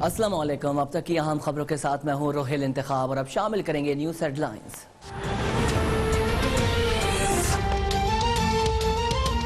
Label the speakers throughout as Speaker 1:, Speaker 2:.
Speaker 1: अस्सलाम वालेकुम। अब तक की अहम खबरों के साथ मैं हूँ रोहिल इंतखाब और अब शामिल करेंगे न्यूज़ हेडलाइंस।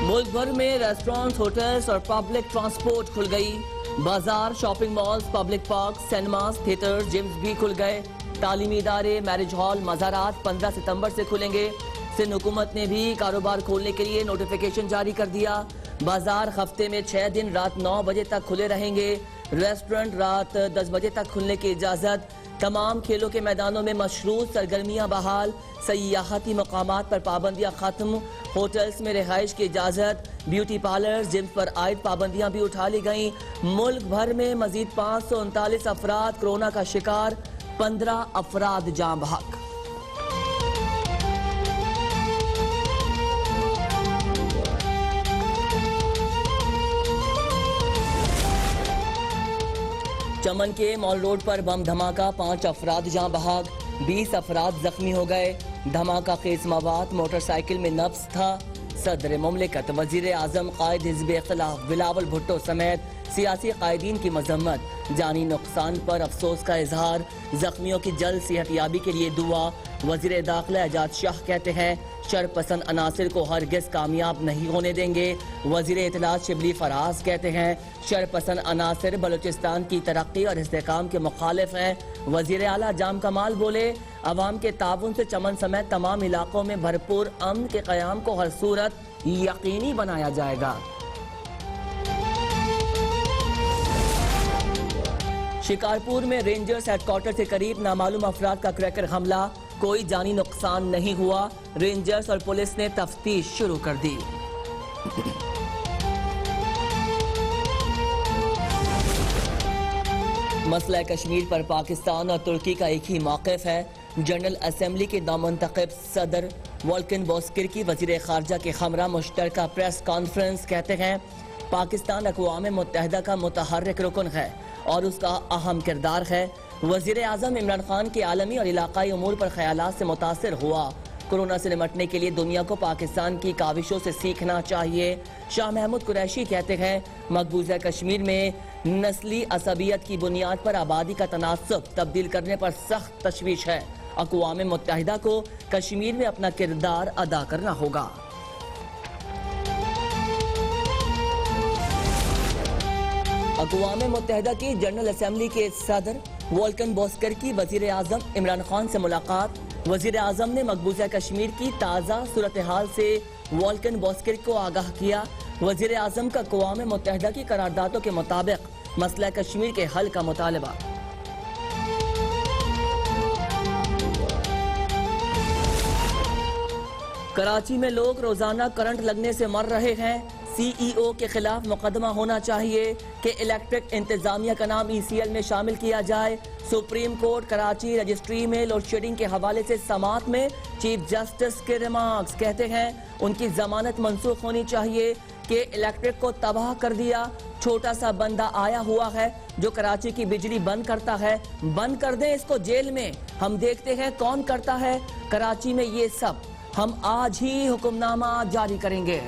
Speaker 1: मुल्क भर में रेस्टोरेंट्स, होटल्स और पब्लिक ट्रांसपोर्ट खुल गई। बाजार, shopping malls, public park, cinemas, theatres, gyms भी खुल गए। तालीमी इदारे, मैरिज हॉल, मज़ारात 15 सितंबर से खुलेंगे। सिंध हुकूमत ने भी कारोबार खोलने के लिए नोटिफिकेशन जारी कर दिया। बाजार हफ्ते में 6 दिन रात 9 बजे तक खुले रहेंगे। रेस्टोरेंट रात 10 बजे तक खुलने की इजाज़त। तमाम खेलों के मैदानों में मशरूत सरगर्मियाँ बहाल। सयाहती मकामात पर पाबंदियाँ खत्म। होटल्स में रिहाइश की इजाज़त। ब्यूटी पार्लर, जिम पर आयद पाबंदियाँ भी उठा ली गईं। मुल्क भर में मजीद 539 अफराद कोरोना का शिकार, 15 अफराद जाँ बहक। चमन के मॉल रोड पर बम धमाका, 5 अफराद जाँ बहक, 20 अफराद जख्मी हो गए। धमाका खेज मवाद, मोटरसाइकिल में नब्ज था। सदर मुमलिकत, वजीर आजम, कायद हिज़्ब इख्तिलाफ बिलावल भुट्टो समेत सियासी कायदीन की मजम्मत। जानी नुकसान पर अफसोस का इजहार। जख्मियों की जल्द सेहतयाबी के लिए दुआ। वजीर दाखिला एजाज शाह कहते हैं शरपसंद अनासिर को हरगिज कामयाब नहीं होने देंगे। वजीर इत्तलात शिबली फराज कहते हैं शरपसंद अनासिर बलूचिस्तान की तरक्की और इस्तेकाम के मुखालिफ हैं। वजीर आला जाम कमाल बोले अवाम के ताउन से चमन समेत तमाम इलाकों में भरपूर अमन के क़याम को हर सूरत यकीनी बनाया जाएगा। शिकारपुर में रेंजर्स हेडक्वार्टर के करीब नामालूम अफराद का क्रैकर हमला, कोई जानी नुकसान नहीं हुआ। रेंजर्स और पुलिस ने तफ्तीश शुरू कर दी। मसला कश्मीर पर पाकिस्तान और तुर्की का एक ही मौक़िफ़ है। जनरल असेंबली के नामुंतखब सदर वोल्कन बोस्किर की वज़ीर ख़ारजा के हमरा मुश्तरका प्रेस कॉन्फ्रेंस कहते हैं पाकिस्तान अक़वाम मुत्तहिदा का मुतहर्रिक रुकन है और उसका अहम किरदार है। वज़ीर आज़म इमरान खान के आलमी और इलाकाई उमूर पर ख्यालात से मुतासिर हुआ। कोरोना से निपटने के लिए दुनिया को पाकिस्तान की काविशों से सीखना चाहिए। शाह महमूद कुरैशी कहते हैं मकबूजा कश्मीर में नस्ली असबियत की बुनियाद पर आबादी का तनासब तब्दील करने पर सख्त तशवीश है। अक़वाम मुत्तहिदा को कश्मीर में अपना किरदार अदा करना होगा। अक़वाम मुत्तहिदा की जनरल असेंबली के सदर वोल्कन बोस्कर की वज़ीर आज़म इमरान खान से मुलाकात। वज़ीर आज़म ने मकबूजा कश्मीर की ताज़ा सूरत हाल से वोल्कन बोस्कर को आगाह किया। वज़ीर आज़म का अक़वाम मुत्तहिदा की करारदादों के मुताबिक मसला कश्मीर के हल का मुतालबा। कराची में लोग रोजाना करंट लगने से मर रहे हैं। CEO के खिलाफ मुकदमा होना चाहिए कि इलेक्ट्रिक इंतजामिया का नाम ECL में शामिल किया जाए। सुप्रीम कोर्ट कराची रजिस्ट्री में लोड शेडिंग के हवाले से समाअत में चीफ जस्टिस के रिमार्क्स कहते हैं उनकी जमानत मंसूख होनी चाहिए कि इलेक्ट्रिक को तबाह कर दिया। छोटा सा बंदा आया हुआ है जो कराची की बिजली बंद करता है, बंद कर दें इसको जेल में। हम देखते हैं कौन करता है कराची में ये सब। हम आज ही हुक्मनामा जारी करेंगे।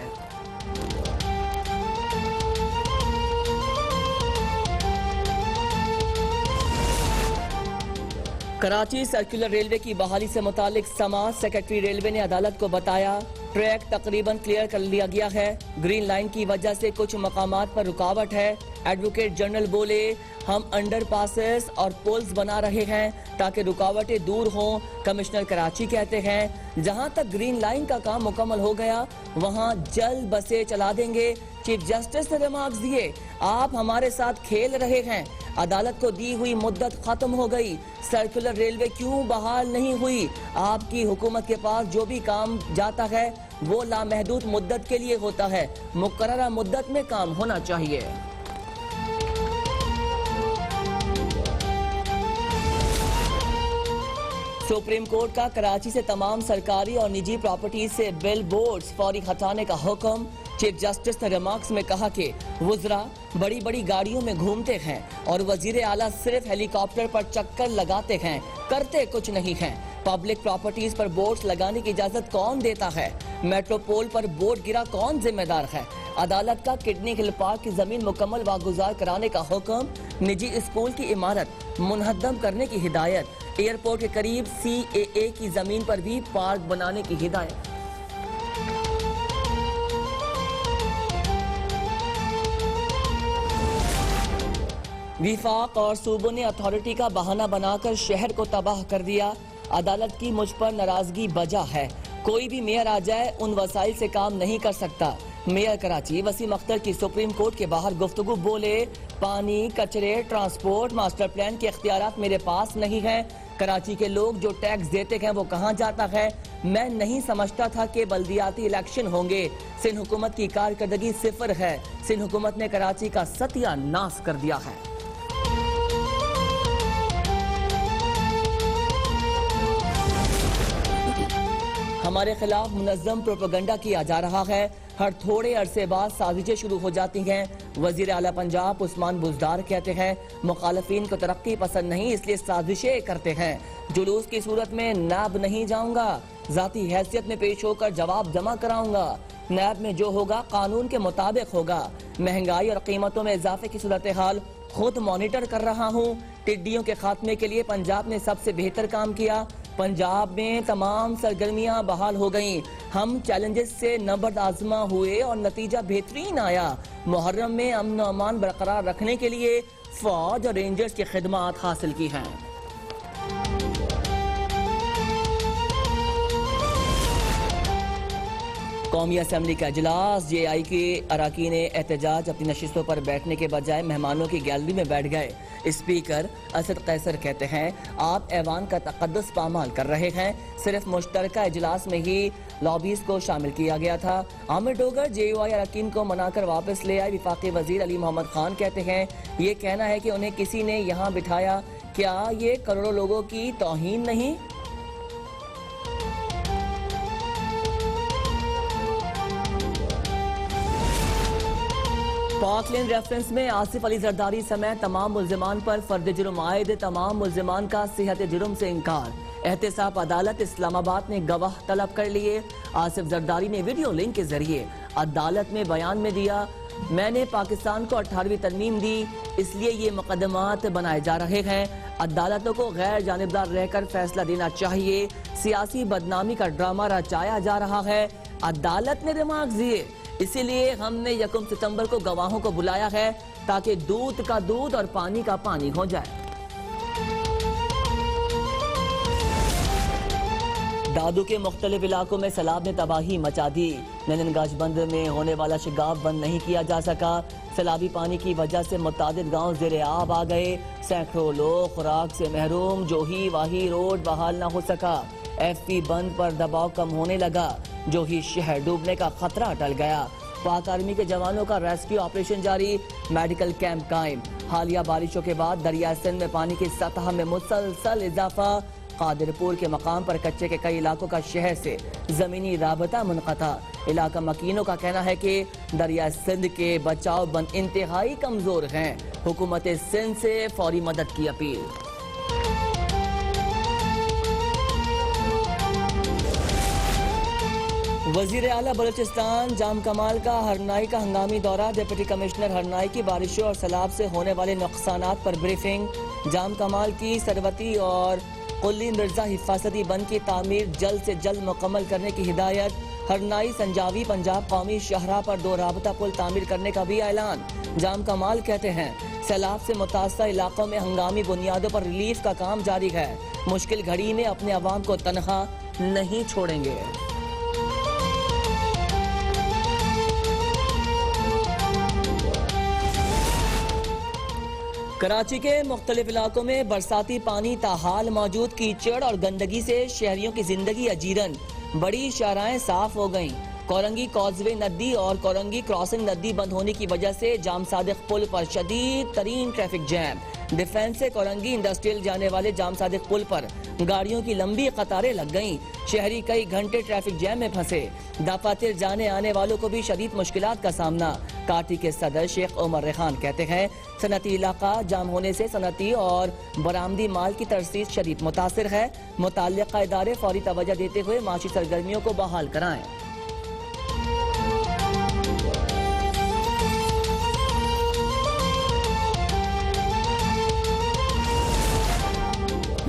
Speaker 1: कराची सर्कुलर रेलवे की बहाली से मुतालिक समाज सेक्रेटरी रेलवे ने अदालत को बताया ट्रैक तकरीबन क्लियर कर लिया गया है। ग्रीन लाइन की वजह से कुछ मकामात पर रुकावट है। एडवोकेट जनरल बोले हम अंडर पासेस और पुल्स बना रहे हैं ताकि रुकावटें दूर हों। कमिश्नर कराची कहते हैं जहां तक ग्रीन लाइन का काम मुकम्मल हो गया वहां जल्द बसें चला देंगे। चीफ जस्टिस ने रिमार्क्स दिए आप हमारे साथ खेल रहे हैं। अदालत को दी हुई मुद्दत खत्म हो गई। सर्कुलर रेलवे क्यों बहाल नहीं हुई? आपकी हुकूमत के पास जो भी काम जाता है वो लामहदूद मुद्दत के लिए होता है। मुकर्ररा मुद्दत में काम होना चाहिए। सुप्रीम कोर्ट का कराची से तमाम सरकारी और निजी प्रॉपर्टीज से बिल बोर्ड्स फौरी हटाने का हुक्म। चीफ जस्टिस ने रिमार्क्स में कहा कि वुज़रा बड़ी बड़ी गाड़ियों में घूमते हैं और वजीर आला सिर्फ हेलीकॉप्टर पर चक्कर लगाते हैं, करते कुछ नहीं हैं। पब्लिक प्रॉपर्टीज पर बोर्ड्स लगाने की इजाजत कौन देता है? मेट्रोपोल पर बोर्ड गिरा, कौन जिम्मेदार है? अदालत का किडनी हिल पार्क की जमीन मुकम्मल वागुजार कराने का हुक्म। निजी स्कूल की इमारत मुनहद्दम करने की हिदायत। एयरपोर्ट के करीब CAA की जमीन पर भी पार्क बनाने की हिदायत। विफाक और सूबों ने अथॉरिटी का बहाना बनाकर शहर को तबाह कर दिया। अदालत की मुझ पर नाराजगी बजा है। कोई भी मेयर आ जाए उन वसाइल से काम नहीं कर सकता। मेयर कराची वसीम अख्तर की सुप्रीम कोर्ट के बाहर गुफ्तगू, बोले पानी, कचरे, ट्रांसपोर्ट, मास्टर प्लान के इख्तियारात मेरे पास नहीं है। कराची के लोग जो टैक्स देते हैं वो कहाँ जाता है? मैं नहीं समझता था कि बल्दियाती इलेक्शन होंगे। सिंध हुकूमत की कारकर्दगी सिफर है। सिंध हुकूमत ने कराची का सत्यानाश कर दिया है। हमारे खिलाफ मुनज़्ज़म प्रोपेगेंडा किया जा रहा है। हर थोड़े अरसे बाद साजिशें शुरू हो जाती हैं। वजीर आला पंजाब उस्मान बुज़दार कहते हैं मुखालफीन को तरक्की पसंद नहीं, इसलिए साजिशें करते हैं। जुलूस की सूरत में नैब नहीं जाऊंगा, जाती हैसियत में पेश होकर जवाब जमा कराऊंगा। नैब में जो होगा कानून के मुताबिक होगा। महंगाई और कीमतों में इजाफे की सूरत हाल खुद मॉनिटर कर रहा हूँ। टिड्डियों के खात्मे के लिए पंजाब ने सबसे बेहतर काम किया। पंजाब में तमाम सरगर्मियां बहाल हो गईं। हम चैलेंजेस से नबर्द आजमा हुए और नतीजा बेहतरीन आया। मुहर्रम में अमन और अमान बरकरार रखने के लिए फौज और रेंजर्स की खिदमत हासिल की हैं। कौमी असम्बली का इजलास। JI के अरकान एहतजाज अपनी नशिस्तों पर बैठने के बजाय मेहमानों की गैलरी में बैठ गए। स्पीकर असद कैसर कहते हैं आप ऐवान का तकद्दुस पामाल कर रहे हैं। सिर्फ मुश्तरका इजलास में ही लॉबीज को शामिल किया गया था। आमिर डोगर JUI अरकान को मनाकर वापस ले आए। विफाकी वजीर अली मोहम्मद खान कहते हैं ये कहना है कि उन्हें किसी ने यहाँ बिठाया, क्या ये करोड़ों लोगों की तौहीन नहीं? पाकलैंड रेफरेंस में आसिफ अली जरदारी समेत तमाम मुल्जिमान पर फर्द जुर्म आयद। तमाम मुल्जिमान का सिहत जुर्म से इनकार। एहतसाब अदालत इस्लामाबाद ने गवाह तलब कर लिए। आसिफ जरदारी ने वीडियो लिंक के जरिए अदालत में बयान में दिया, मैंने पाकिस्तान को 18वीं तरमीम दी, इसलिए ये मुकदमात बनाए जा रहे हैं। अदालतों को गैर जानिबदार रहकर फैसला देना चाहिए। सियासी बदनामी का ड्रामा रचाया जा रहा है। अदालत ने दिमाग दिए, इसीलिए हमने 1 सितंबर को गवाहों को बुलाया है ताकि दूध का दूध और पानी का पानी हो जाए। दादू के मुख्तलिफ इलाकों में सैलाब ने तबाही मचा दी। नंदनगाज बंद में होने वाला शिगाफ बंद नहीं किया जा सका। सैलाबी पानी की वजह से मुतादिद गांव ज़ेरे आब आ गए। सैकड़ों लोग खुराक से महरूम। जोही वाही रोड बहाल न हो सका। FP बंद पर दबाव कम होने लगा। जो ही शहर डूबने का खतरा टल गया। पाक आर्मी के जवानों का रेस्क्यू ऑपरेशन जारी। मेडिकल कैंप कायम। हालिया बारिशों के बाद दरिया सिंध में पानी की सतह में मुसलसल इजाफा। कादिरपुर के मकाम पर कच्चे के कई इलाकों का शहर से जमीनी राबता मुनक़ता। इलाका मकीनों का कहना है कि दरिया सिंध के बचाव बंद इंतहाई कमजोर हैं। हुकूमत सिंध से फौरी मदद की अपील। वजीर आला बलूचिस्तान जाम कमाल का हरनाई का हंगामी दौरा। डिप्टी कमिश्नर हरनाई की बारिशों और सैलाब से होने वाले नुकसानात पर ब्रीफिंग। जाम कमाल की सरवती और कुल्ली मिर्जा हिफाजती बंद की तामीर जल्द से जल्द मुकम्मल करने की हिदायत। हरनाई संजावी पंजाब कौमी शाहराह पर 2 राबता पुल तामीर करने का भी ऐलान। जाम कमाल कहते हैं सैलाब से मुतासर इलाकों में हंगामी बुनियादों पर रिलीफ का काम जारी है। मुश्किल घड़ी में अपने अवाम को तनहा नहीं छोड़ेंगे। कराची के मुख्तलिफ इलाकों में बरसाती पानी ताहाल मौजूद। कीचड़ और गंदगी से शहरियों की जिंदगी अजीरन। बड़ी शाहराएं साफ हो गईं। कोरंगी कॉजवे नदी और कोरंगी क्रॉसिंग नदी बंद होने की वजह से जाम सादिक पुल पर शदीद तरीन ट्रैफिक जैम। डिफेंस से कोरंगी इंडस्ट्रियल जाने वाले जाम सादिक पुल पर गाड़ियों की लंबी कतारें लग गईं। शहरी कई घंटे ट्रैफिक जैम में फंसे। दफातर जाने आने वालों को भी शदीद मुश्किलात का सामना। काटी के सदर शेख उमर रेहान कहते हैं सनती इलाका जाम होने से सनती और बरामदी माल की तरसीद शदीद मुतासिर है। मुताल्लिका इदारे फौरी तवज्जो देते हुए माशी सरगर्मियों को बहाल कराएं।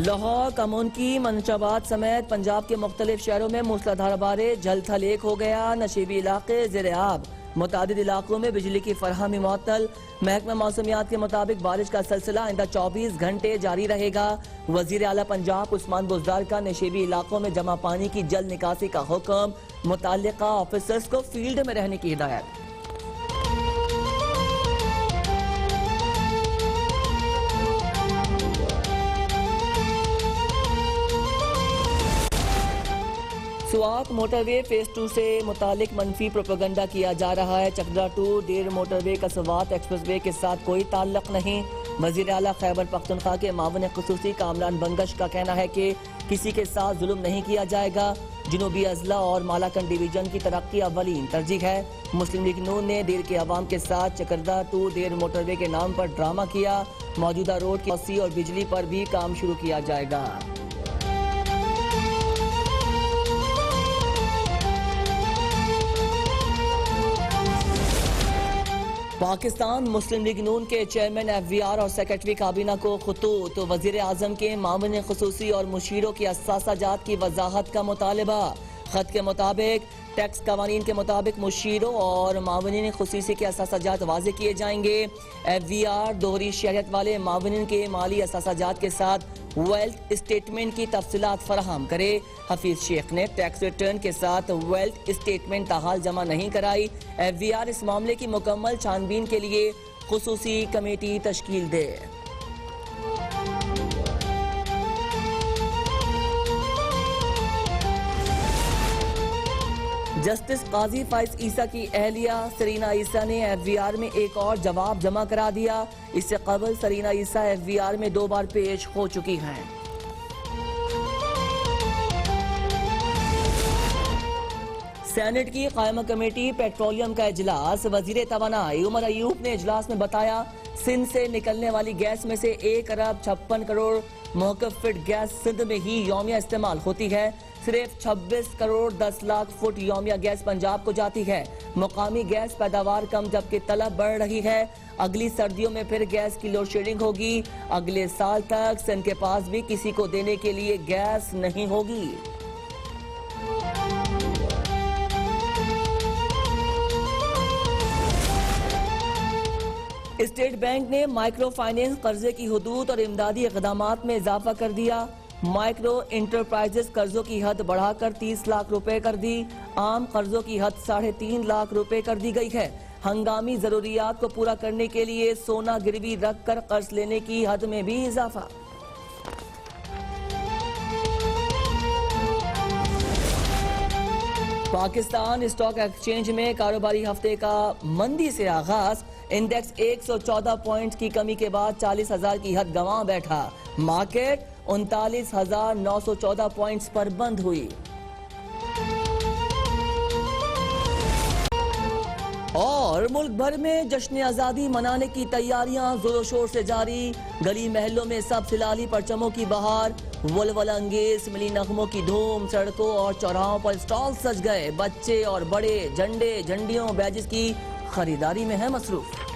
Speaker 1: लाहौर, कमोनकी, मनशाबाद समेत पंजाब के मुख्तलिफ शहरों में मूसलाधार बारिश, जल थल एक हो गया, नशीबी इलाके ज़ेरे आब, मुतादिद इलाकों में बिजली की फरहमी मुअत्तल। महकमा मौसमियात के मुताबिक बारिश का सिलसिला आइंदा 24 घंटे जारी रहेगा। वजीर आला पंजाब उस्मान बुज़दार का नशीबी इलाकों में जमा पानी की जल्द निकासी का हुक्म, मुताल्लिका ऑफिसर्स को फील्ड में रहने की हिदायत। सुआत मोटरवे फेज 2 से मुतालिक मनफी प्रोपेगेंडा किया जा रहा है। चकदरा टू डेर मोटरवे का सुआत एक्सप्रेसवे के साथ कोई ताल्लुक नहीं। वज़ीर आला खैबर पख्तूनख्वा के मावन खुसूसी कामरान बंगश का कहना है कि किसी के साथ जुल्म नहीं किया जाएगा। जनूबी अजला और मालाकंड डिवीजन की तरक्की अव्वलीन तरजीह है। मुस्लिम लीग नून ने देर के अवाम के साथ चकदरा टू डेर मोटरवे के नाम पर ड्रामा किया। मौजूदा रोड की वसी और बिजली पर भी काम शुरू किया जाएगा। पाकिस्तान मुस्लिम लीग नून के चेयरमैन FVR और सेक्रेटरी काबीना को खतूत वजीर आजम के मामले खुसूसी और मुशीरों की असासाजात की वजाहत का मुतालबा। खत के मुताबिक टैक्स कवानीन के मुताबिक मुशीरों और मावनीन खुसूसी के असासाजात वाजे किए जाएंगे। FVR दोहरी शहरियत वाले मावनीन के माली असासाजात के साथ वेल्थ स्टेटमेंट की तफसीलात फराहम करे। हफीज शेख ने टैक्स रिटर्न के साथ वेल्थ स्टेटमेंट ताहाल जमा नहीं कराई। FVR इस मामले की मुकम्मल छानबीन के लिए खुसूसी कमेटी तश्कील दे। जस्टिस काजी फाइज ईसा की अहलिया सरीना ईसा ने FVR में एक और जवाब जमा करा दिया। इससे कबल सरीना ईसा FVR में 2 बार पेश हो चुकी हैं। सेनेट की कायमा कमेटी पेट्रोलियम का इजलास। वजीर तवानाई उमर अयूब ने इजलास में बताया सिंध से निकलने वाली गैस में से 1 अरब 56 करोड़ मौकफ फिट गैस सिंध में ही यौमिया इस्तेमाल होती है। सिर्फ 26 करोड़ 10 लाख फुट यौमिया गैस पंजाब को जाती है। मुकामी गैस पैदावार कम जबकि तलब बढ़ रही है। अगली सर्दियों में फिर गैस की लोड शेडिंग होगी। अगले साल तक सिंध के पास भी किसी को देने के लिए गैस नहीं होगी। स्टेट बैंक ने माइक्रो फाइनेंस कर्जे की हुदूद और इमदादी इक़दामात में इजाफा कर दिया। माइक्रो इंटरप्राइजेस कर्जों की हद बढ़ाकर 30 लाख रुपए कर दी। आम कर्जों की हद 3.5 लाख रुपए कर दी गई है। हंगामी जरूरियात को पूरा करने के लिए सोना गिरवी रख कर कर्ज लेने की हद में भी इजाफा। पाकिस्तान स्टॉक एक्सचेंज में कारोबारी हफ्ते का मंदी से आगाज। इंडेक्स 114 पॉइंट की कमी के बाद 40,000 की हद गंवा बैठा। मार्केट 39,914 पॉइंट्स पर बंद हुई। और मुल्क भर में जश्न आजादी मनाने की तैयारियां जोरों शोर से जारी। गली महलों में सब सिलाली परचमों की बहार। वलवल अंगेज मिली नगमों की धूम। सड़कों और चौराहों पर स्टॉल सज गए। बच्चे और बड़े झंडे झंडियों बैजेस की खरीदारी में है मसरूफ।